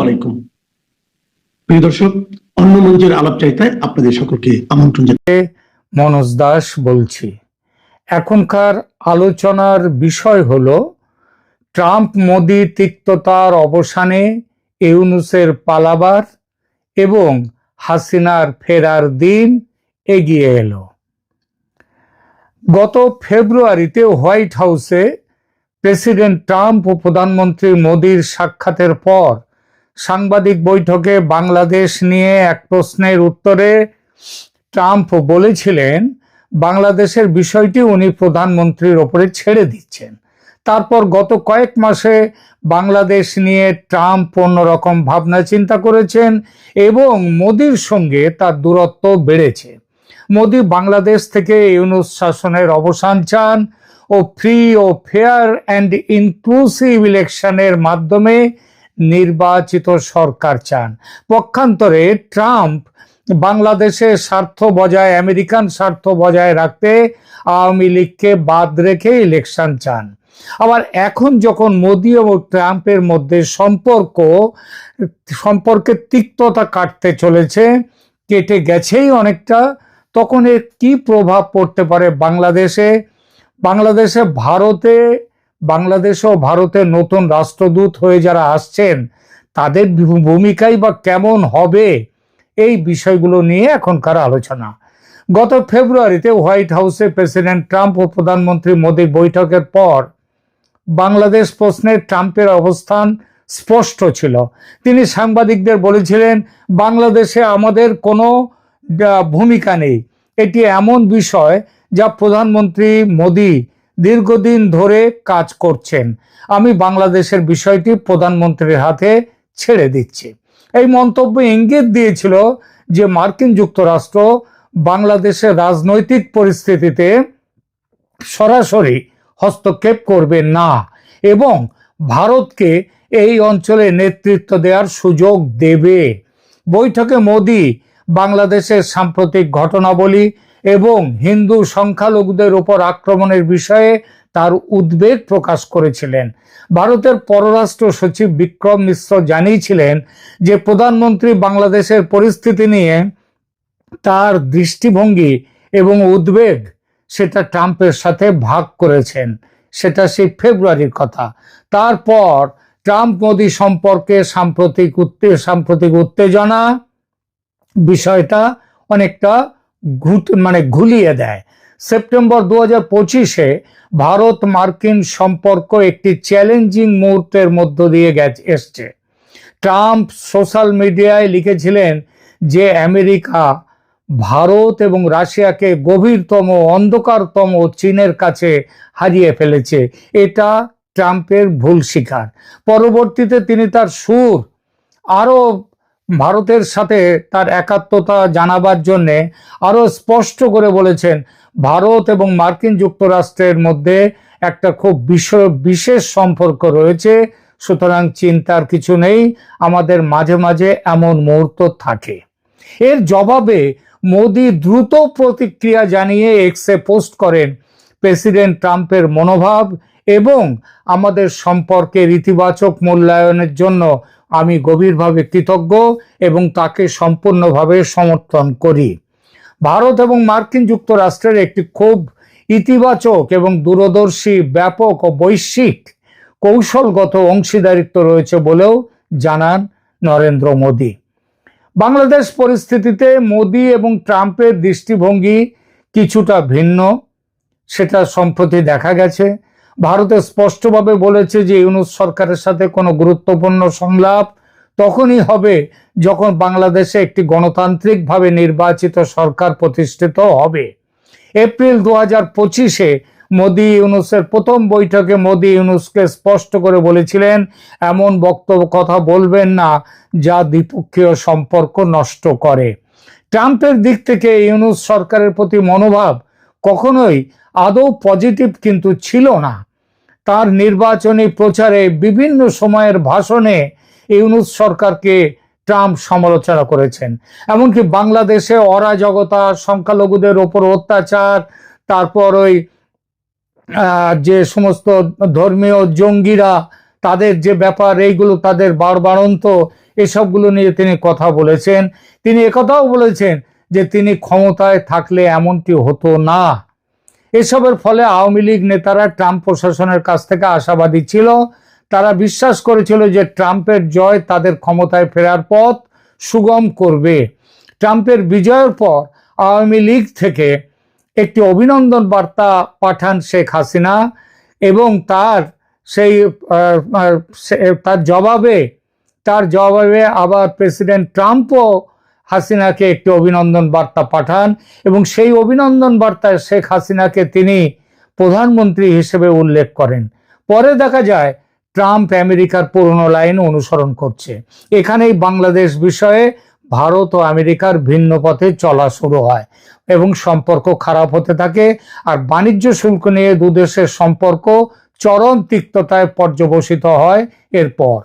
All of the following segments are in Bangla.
আলাইকুম প্রিয় দর্শক, অন্য মঞ্চের আলাপচারিতায় আপনাদের সকলকে আমন্ত্রণ জানাই। মনোজ দাস বলছি। এখনকার আলোচনার বিষয় হলো ট্রাম্প মোদি তিক্ততার অবসানে ইউনূসের পালাবার এবং হাসিনার ফেরার দিন এগিয়ে এলো। গত ফেব্রুয়ারিতে হোয়াইট হাউসে প্রেসিডেন্ট ট্রাম্প ও প্রধানমন্ত্রী মোদির সাক্ষাতের পর সাংবাদিক বৈঠকে বাংলাদেশ নিয়ে এক প্রশ্নের উত্তরে ট্রাম্প বলেছিলেন বাংলাদেশের বিষয়টি উনি প্রধানমন্ত্রীর ওপরে ছেড়ে দিচ্ছেন। তারপর গত কয়েক মাসে বাংলাদেশ নিয়ে ট্রাম্প অন্যরকম ভাবনা চিন্তা করেছেন এবং মোদির সঙ্গে তার দূরত্ব বেড়েছে। মোদি বাংলাদেশ থেকে ইউনূস শাসনের অবসান চান ও ফ্রি ও ফেয়ার অ্যান্ড ইনক্লুসিভ ইলেকশনের মাধ্যমে নির্বাচিত সরকার চান। পক্ষান্তরে ট্রাম্প বাংলাদেশের স্বার্থ বজায় আমেরিকান স্বার্থ বজায় রাখতে আওয়ামী লীগকে বাদ রেখে ইলেকশন চান। আবার এখন যখন মোদি ও ট্রাম্পের মধ্যে সম্পর্কে তিক্ততা কাটতে চলেছে, কেটে গেছেই অনেকটা, তখন এর কি প্রভাব পড়তে পারে বাংলাদেশে? বাংলাদেশেও ভারতের নতুন রাষ্ট্রদূত হয়ে যারা আসছেন তাদের ভূমিকাই বা কেমন হবে, এই বিষয়গুলো নিয়ে এখনকার আলোচনা। গত ফেব্রুয়ারিতে হোয়াইট হাউসে প্রেসিডেন্ট ট্রাম্প ও প্রধানমন্ত্রী মোদির বৈঠকের পর বাংলাদেশ প্রশ্নে ট্রাম্পের অবস্থান স্পষ্ট ছিল। তিনি সাংবাদিকদের বলেছিলেন, বাংলাদেশে আমাদের কোনো ভূমিকা নেই। এটি এমন বিষয় যা প্রধানমন্ত্রী মোদি দীর্ঘদিন ধরে কাজ করছেন। আমি বাংলাদেশের বিষয়টি প্রধানমন্ত্রীর হাতে ছেড়ে দিচ্ছি। এই মন্তব্য ইঙ্গিত দিয়েছিল যে মার্কিন যুক্তরাষ্ট্র বাংলাদেশের রাজনৈতিক পরিস্থিতিতে সরাসরি হস্তক্ষেপ করবে না এবং ভারতকে এই অঞ্চলে নেতৃত্ব দেওয়ার সুযোগ দেবে। বৈঠকে মোদি বাংলাদেশের সাম্প্রতিক ঘটনাবলী এবং হিন্দু সংখ্যালঘুদের উপর আক্রমণের বিষয়ে তার উদ্বেগ প্রকাশ করেছিলেন। ভারতের পররাষ্ট্র সচিব বিক্রম মিশ্র জানিয়েছিলেন যে প্রধানমন্ত্রী বাংলাদেশের পরিস্থিতি নিয়ে তার দৃষ্টিভঙ্গি এবং উদ্বেগ সেটা ট্রাম্পের সাথে ভাগ করেছেন। সেটা সেই ফেব্রুয়ারির কথা। তারপর ট্রাম্প মোদি সম্পর্কে সাম্প্রতিক উত্তেজনা বিষয়টা অনেকটা ঘুলিয়ে দেয়। সেপ্টেম্বর 2025-এ ভারত মার্কিন সম্পর্ক একটি চ্যালেঞ্জিং মুহূর্তের মধ্য দিয়ে এসছে। ট্রাম্প সোশ্যাল মিডিয়ায় লিখেছিলেন যে আমেরিকা ভারত এবং রাশিয়াকে গভীরতম অন্ধকারতম চীনের কাছে হারিয়ে ফেলেছে। এটা ট্রাম্পের ভুল স্বীকার। পরবর্তীতে তিনি তার সুর আরো ভারতের সাথে তার একাত্মতা জানাবার জন্যে আরো স্পষ্ট করে বলেছেন, ভারত এবং মার্কিন যুক্তরাষ্ট্রের মধ্যে একটা খুব বিশেষ সম্পর্ক রয়েছে, সুতরাং চিন্তার কিছু নেই, আমাদের মাঝে মাঝে এমন মুহূর্ত থাকে। এর জবাবে মোদি দ্রুত প্রতিক্রিয়া জানিয়ে এক্সে পোস্ট করেন, প্রেসিডেন্ট ট্রাম্পের মনোভাব এবং আমাদের সম্পর্কের ইতিবাচক মূল্যায়নের জন্য আমি গভীরভাবে কৃতজ্ঞ এবং তাকে সম্পূর্ণভাবে সমর্থন করি। ভারত এবং মার্কিন যুক্তরাষ্ট্রের একটি খুব ইতিবাচক এবং দূরদর্শী ব্যাপক ও বৈশ্বিক কৌশলগত অংশীদারিত্ব রয়েছে বলেও জানান নরেন্দ্র মোদি। বাংলাদেশ পরিস্থিতিতে মোদি এবং ট্রাম্পের দৃষ্টিভঙ্গি কিছুটা ভিন্ন, সেটা সম্প্রতি দেখা গেছে। ভারতে স্পষ্টভাবে বলেছে যে ইউনূস সরকারের সাথে কোনো গুরুত্বপূর্ণ সংলাপ তখনই হবে যখন বাংলাদেশে একটি গণতান্ত্রিকভাবে নির্বাচিত সরকার প্রতিষ্ঠিত হবে। এপ্রিল 2025-এ মোদি ইউনূসের প্রথম বৈঠকে মোদি ইউনূসকে স্পষ্ট করে বলেছিলেন, এমন কথা বলবেন না যা দ্বিপক্ষীয় সম্পর্ক নষ্ট করে। ট্রাম্পের দিক থেকে ইউনূস সরকারের প্রতি মনোভাব কখনোই আদৌ পজিটিভ কিন্তু ছিল না। তার নির্বাচনী প্রচারে বিভিন্ন সময়ের ভাষণে ইউনূস সরকারকে ট্রাম্প সমালোচনা করেছেন। এমনকি বাংলাদেশে অরাজকতা, সংখ্যালঘুদের ওপর অত্যাচার, তারপর ওই যে সমস্ত ধর্মীয় জঙ্গিরা তাদের যে ব্যাপার, এইগুলো তাদের বাড়বাড়ন্ত, এসবগুলো নিয়ে তিনি কথা বলেছেন। তিনি একথাও বলেছেন যে তিনি ক্ষমতায় থাকলে এমনটি হতো না। এসবের ফলে আওয়ামী লীগ নেতারা ট্রাম্প প্রশাসনের কাছ থেকে আশাবাদী ছিল। তারা বিশ্বাস করেছিল যে ট্রাম্পের জয় তাদের ক্ষমতায় ফেরার পথ সুগম করবে। ট্রাম্পের বিজয়ের পর আওয়ামী লীগ থেকে একটি অভিনন্দন বার্তা পাঠান শেখ হাসিনা এবং তার জবাবে আবার প্রেসিডেন্ট ট্রাম্পও হাসিনাকে একটি অভিনন্দন বার্তা পাঠান এবং সেই অভিনন্দন বার্তায় শেখ হাসিনাকে তিনি প্রধানমন্ত্রী হিসেবে উল্লেখ করেন। পরে দেখা যায় ট্রাম্প আমেরিকার পুরনো লাইন অনুসরণ করছে। এখানেই বাংলাদেশ বিষয়ে ভারত ও আমেরিকার ভিন্ন পথে চলা শুরু হয় এবং সম্পর্ক খারাপ হতে থাকে। আর বাণিজ্য শুল্ক নিয়ে দুদেশের সম্পর্ক চরম তিক্ততায় পর্যবসিত হয়। এরপর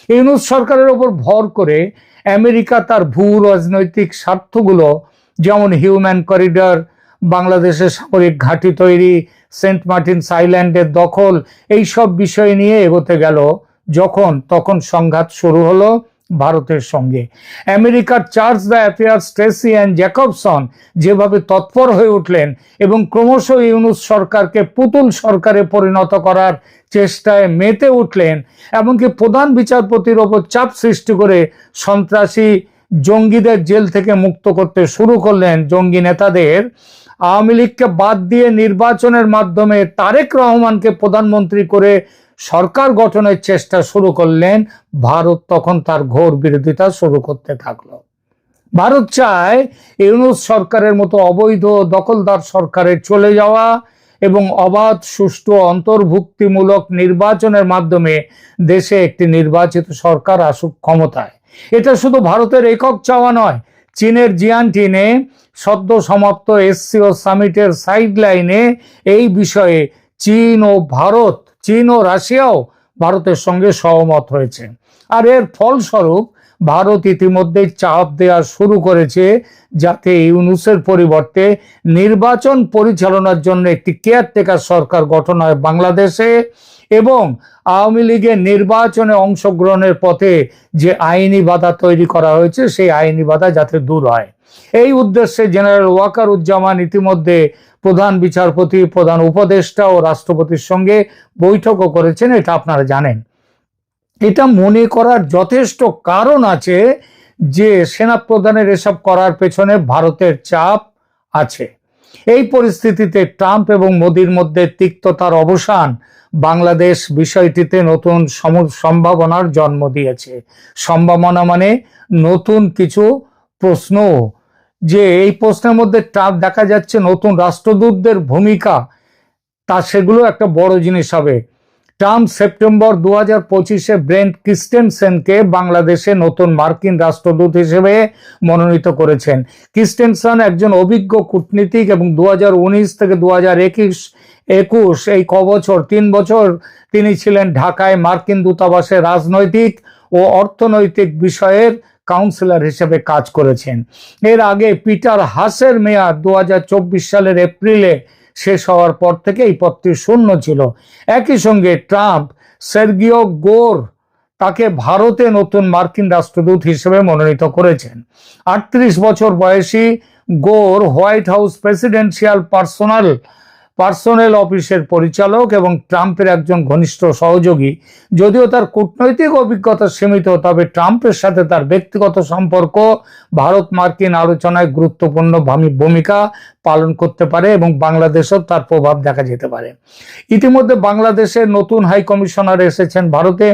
ইউনূস সরকারের উপর ভর করে আমেরিকা তার ভূ রাজনৈতিক স্বার্থগুলো, যেমন হিউম্যান করিডর, বাংলাদেশের সামরিক ঘাঁটি তৈরি, সেন্ট মার্টিনস আইল্যান্ডের দখল, এইসব বিষয় নিয়ে এগোতে গেল তখন সংঘাত শুরু হলো ভারতের সঙ্গে। আমেরিকার chargé d' affaires Tracey Ann Jacobson যেভাবে তৎপর হয়ে উঠলেন এবং ক্রমশ ইউনূস সরকারকে পুতুল সরকারে পরিণত করার চেষ্টায় মেতে উঠলেন, এমনকি প্রধান বিচারপতির ওপর চাপ সৃষ্টি করে সন্ত্রাসী জঙ্গিদের জেল থেকে মুক্ত করতে শুরু করলেন, জঙ্গি নেতাদের। আওয়ামী লীগকে বাদ দিয়ে নির্বাচনের মাধ্যমে তারেক রহমানকে প্রধানমন্ত্রী করে সরকার গঠনের চেষ্টা শুরু করলেন। ভারত তখন তার ঘোর বিরোধিতা শুরু করতে থাকলো। ভারত চায় ইউনূস সরকারের মতো অবৈধ দখলদার সরকারের চলে যাওয়া এবং অবাধ, সুষ্ঠু, অন্তর্ভুক্তিমূলক নির্বাচনের মাধ্যমে দেশে একটি নির্বাচিত সরকার আসুক ক্ষমতায়। এটা শুধু ভারতের একক চাওয়া নয়। চীনের জিয়ানটিনে সদ্য সমাপ্ত এসসিও সামিটের সাইডলাইনে এই বিষয়ে চীন ও রাশিয়াও ভারতের সঙ্গে সহমত হয়েছে। আর এর ফলস্বরূপ ভারত ইতিমধ্যে চাপ দেওয়া শুরু করেছে যাতে ইউনূসের পরিবর্তে নির্বাচন পরিচালনার জন্য একটি কেয়ারটেকার সরকার গঠন হয় বাংলাদেশে এবং আওয়ামী লীগের নির্বাচনে অংশগ্রহণের পথে যে আইনি বাধা তৈরি করা হয়েছে সেই আইনি বাধা যাতে দূর হয়। এই উদ্দেশ্যে জেনারেল ওয়াকারুজ্জামান ইতিমধ্যে প্রধান বিচারপতি, প্রধান উপদেষ্টা ও রাষ্ট্রপতির সঙ্গে বৈঠকও করেছেন। এটা আপনারা জানেন। এটা মনে করার যথেষ্ট কারণ আছে যে সেনাপ্রধানের এসব করার পেছনে ভারতের চাপ আছে। এই পরিস্থিতিতে ট্রাম্প এবং মোদির মধ্যে তিক্ততার অবসান বাংলাদেশ বিষয়টিতে নতুন সম্ভাবনার জন্ম দিয়েছে। সম্ভাবনা মানে নতুন কিছু প্রশ্ন, যে এই প্রশ্নের মধ্যে ট্রাম্প দেখা যাচ্ছে নতুন রাষ্ট্রদূতদের ভূমিকা, সেগুলো একটা বড় জিনিস হবে। ট্রাম্প সেপ্টেম্বর 2025-এ ব্রেন্ট ক্রিস্টেনসেনকে বাংলাদেশে নতুন মার্কিন রাষ্ট্রদূত হিসেবে মনোনীত করেছেন। ক্রিস্টেনসেন একজন অভিজ্ঞ কূটনীতিক এবং 2019 থেকে 2021 এই কবছর 3 বছর তিনি ছিলেন ঢাকায় মার্কিন দূতাবাসে রাজনৈতিক ও অর্থনৈতিক বিষয়ের কাউন্সিলর হিসেবে কাজ করেছেন। এর আগে পিটার হাসের মেয়াদ 2024 সালের এপ্রিলে শেষ হওয়ার পর থেকে এই পদটি শূন্য ছিল। একই সঙ্গে ট্রাম্প সের্গিও গোর তাকে ভারতে নতুন মার্কিন রাষ্ট্রদূত হিসেবে মনোনীত করেছেন। 38 বছর বয়সী গোর হোয়াইট হাউস প্রেসিডেন্সিয়াল পার্সোনেল অফিসের পরিচালক এবং ট্রাম্পের একজন ঘনিষ্ঠ সহযোগী। যদিও তার কূটনৈতিক অভিজ্ঞতা সীমিত, তবে ট্রাম্পের সাথে তার ব্যক্তিগত সম্পর্ক ভারত মার্কিন আলোচনায় গুরুত্বপূর্ণ ভূমিকা পালন করতে পারে এবং বাংলাদেশেও তার প্রভাব দেখা যেতে পারে। ইতিমধ্যে বাংলাদেশের নতুন হাই কমিশনার এসেছেন ভারতে।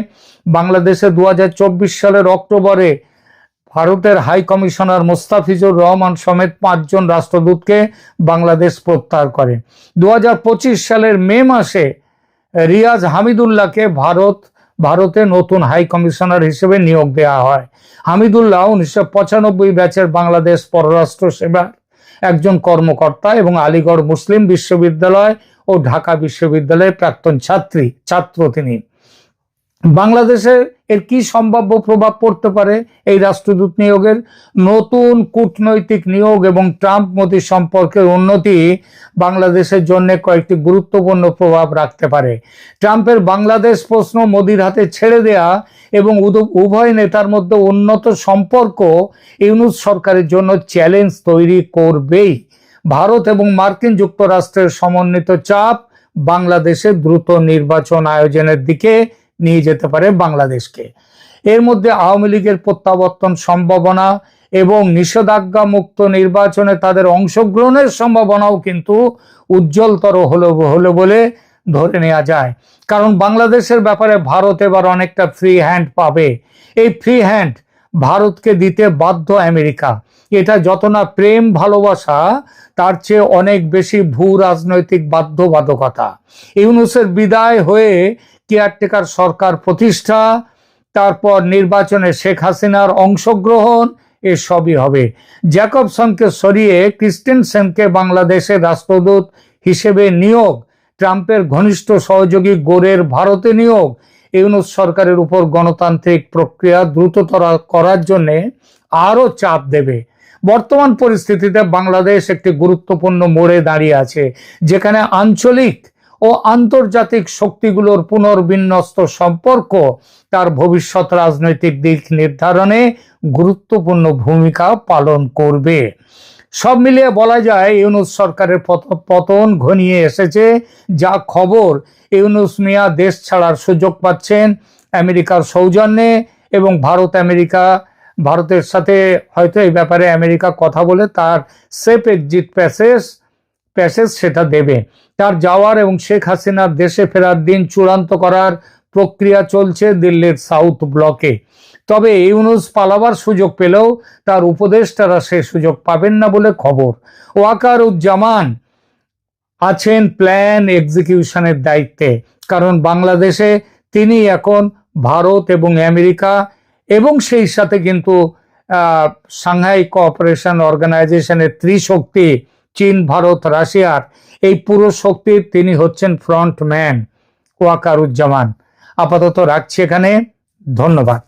বাংলাদেশে 2024 সালের অক্টোবরে ভারতের হাই কমিশনার মোস্তাফিজুর রহমান সমেত 5 জন রাষ্ট্রদূতকে বাংলাদেশ প্রত্যাহার করে। 2025 সালের মে মাসে রিয়াজ হামিদুল্লাহকে ভারতে নতুন হাই কমিশনার হিসেবে নিয়োগ দেওয়া হয়। হামিদুল্লাহ 1995 ব্যাচের বাংলাদেশ পররাষ্ট্র সেবার একজন কর্মকর্তা এবং আলিগড় মুসলিম বিশ্ববিদ্যালয় ও ঢাকা বিশ্ববিদ্যালয়ের প্রাক্তন ছাত্র তিনি। বাংলাদেশে এর কি সম্ভাব্য প্রভাব পড়তে পারে এই রাষ্ট্রদূত নিয়োগের? নতুন কূটনৈতিক নিয়োগ এবং ট্রাম্প মোদি সম্পর্কের উন্নতি বাংলাদেশের জন্য কয়েকটি গুরুত্বপূর্ণ প্রভাব রাখতে পারে। ট্রাম্পের বাংলাদেশ প্রশ্ন মোদির হাতে ছেড়ে দেয়া এবং উভয় নেতার মধ্যে উন্নত সম্পর্ক ইউনূস সরকারের জন্য চ্যালেঞ্জ তৈরি করবেই। ভারত এবং মার্কিন যুক্তরাষ্ট্রের সমন্বিত চাপ বাংলাদেশে দ্রুত নির্বাচন আয়োজনের দিকে নিয়ে যেতে পারে বাংলাদেশকে। এর মধ্যে আওয়ামী লীগের প্রত্যাবর্তন সম্ভাবনা এবং নিষেধাজ্ঞা মুক্ত নির্বাচনে তাদের অংশগ্রহণের সম্ভাবনাও কিন্তু উজ্জ্বলতর হলো বলে ধরে নেওয়া যায়। কারণ বাংলাদেশের ব্যাপারে ভারত এবার অনেকটা ফ্রি হ্যান্ড পাবে। এই ফ্রি হ্যান্ড ভারতকে দিতে বাধ্য আমেরিকা। এটা যত না প্রেম ভালোবাসা, তার চেয়ে অনেক বেশি ভূ রাজনৈতিক বাধ্যবাধকতা। ইউনূসের বিদায় হয়ে কেয়ারটেকার সরকার প্রতিষ্ঠা, তারপর নির্বাচনে শেখ হাসিনার অংশগ্রহণ, এসবই হবে। জ্যাকবসনকে সরিয়ে ক্রিস্টেনসেনকে বাংলাদেশের রাষ্ট্রদূত হিসেবে নিয়োগ, ট্রাম্পের ঘনিষ্ঠ সহযোগী গোরের ভারতে নিয়োগ ইউনূস সরকারের উপর গণতান্ত্রিক প্রক্রিয়া দ্রুততর করার জন্য আরো চাপ দেবে। বর্তমান পরিস্থিতিতে বাংলাদেশ একটি গুরুত্বপূর্ণ মোড়ে দাঁড়িয়ে আছে, যেখানে আঞ্চলিক ও আন্তর্জাতিক শক্তিগুলোর পুনর্বিন্যস্ত সম্পর্ক তার ভবিষ্যৎ রাজনৈতিক দিক নির্ধারণে গুরুত্বপূর্ণ ভূমিকা পালন করবে। সব মিলিয়ে বলা যায় ইউনূস সরকারের পতন ঘনিয়ে এসেছে। যা খবর, ইউনূস মিয়া দেশ ছাড়ার সুযোগ পাচ্ছেন আমেরিকার সৌজন্যে, এবং ভারতের সাথে হয়তো এই ব্যাপারে আমেরিকা কথা বলে তার সেফ এক্সিট প্যাসেজ সেটা দেবে। তার যাওয়ার এবং শেখ হাসিনার দেশে ফেরার দিন চূড়ান্ত করার প্রক্রিয়া চলছে দিল্লির সাউথ ব্লকে। তবে ইউনূস পালাবার সুযোগ পেলেও তার উপদেষ্টারা সে সুযোগ পাবেন না বলে খবর। ওয়াকারুজ্জামান আছেন প্ল্যান এক্সিকিউশনের দায়িত্বে, কারণ বাংলাদেশে তিনি এখন ভারত এবং আমেরিকা এবং সেই সাথে কিন্তু সাংহাই কোঅপারেশন অর্গানাইজেশনের ত্রিশক্তি চীন, ভারত, রাশিয়ার এই পুরো শক্তির তিনি হচ্ছেন ফ্রন্টম্যান ওয়াকারুজ্জামান। আপাতত রাখছি এখানে, ধন্যবাদ।